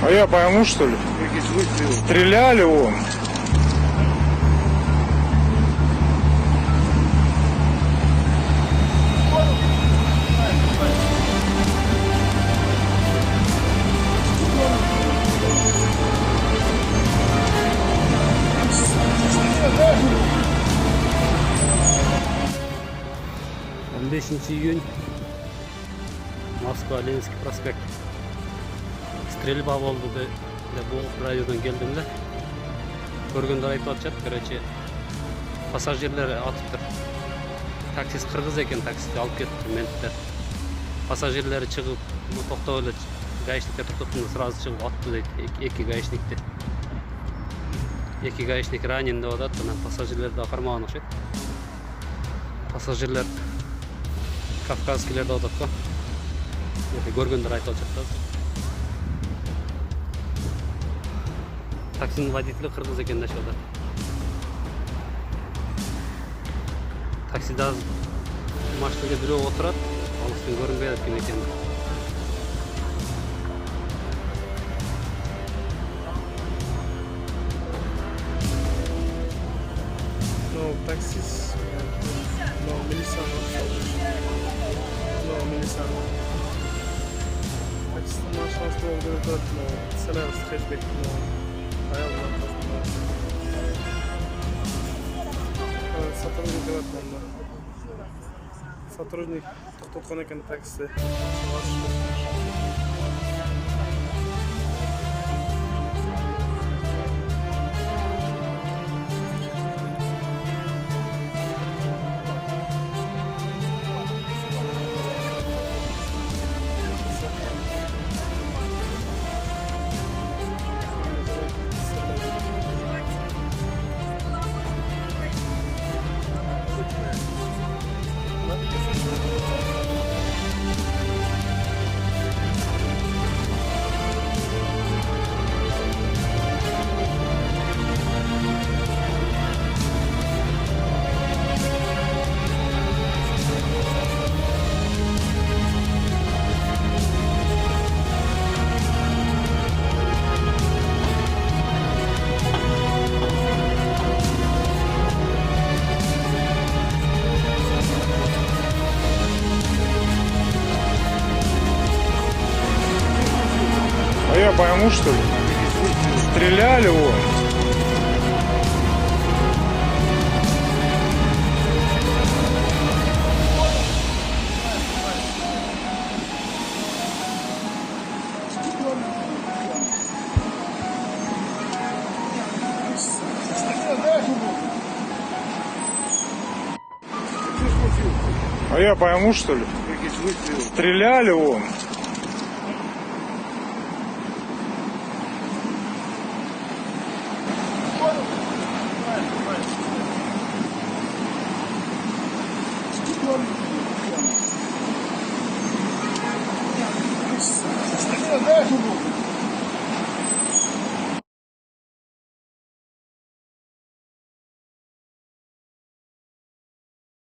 А я пойму, что ли? Якісь вистріли. Стреляли вон. Он 5 июнь, Москва, Ленинский проспект. Стрельба болды деп радиодан келдім де. Көргендер айтып жатышат, короче, пассажирлер атыптыр. Таксист қырғыз екен, таксисті алып кетті менттер. Пассажирлері шығып, тоқтап эле гаишниктер тоқтоптун сразу шығып атты дейт, эки гаишникти. Эки гаишник ранен деп атат, анан пассажирлер да кармаган окшойт. Пассажирлер кавказскийлер деп атат го. Көргендер айтып жатышат да. Таксинин водителі қырғыз екен да шода. Таксида машинада бирөө отурат, алыстан көрүнбөй атат ким экени. No, taxis. No, Milano. No, Milano. Taksinin aşağısı olduğunu da no. Selam, hatchback no. Ayağımdan kastım. Сотрудник деп атманда. Сотрудник тоқтатқан екен таксиде. А я пойму, что ли? Стреляли вон. А я пойму, что ли? Якісь вистріли. Стреляли вон. Стреляли.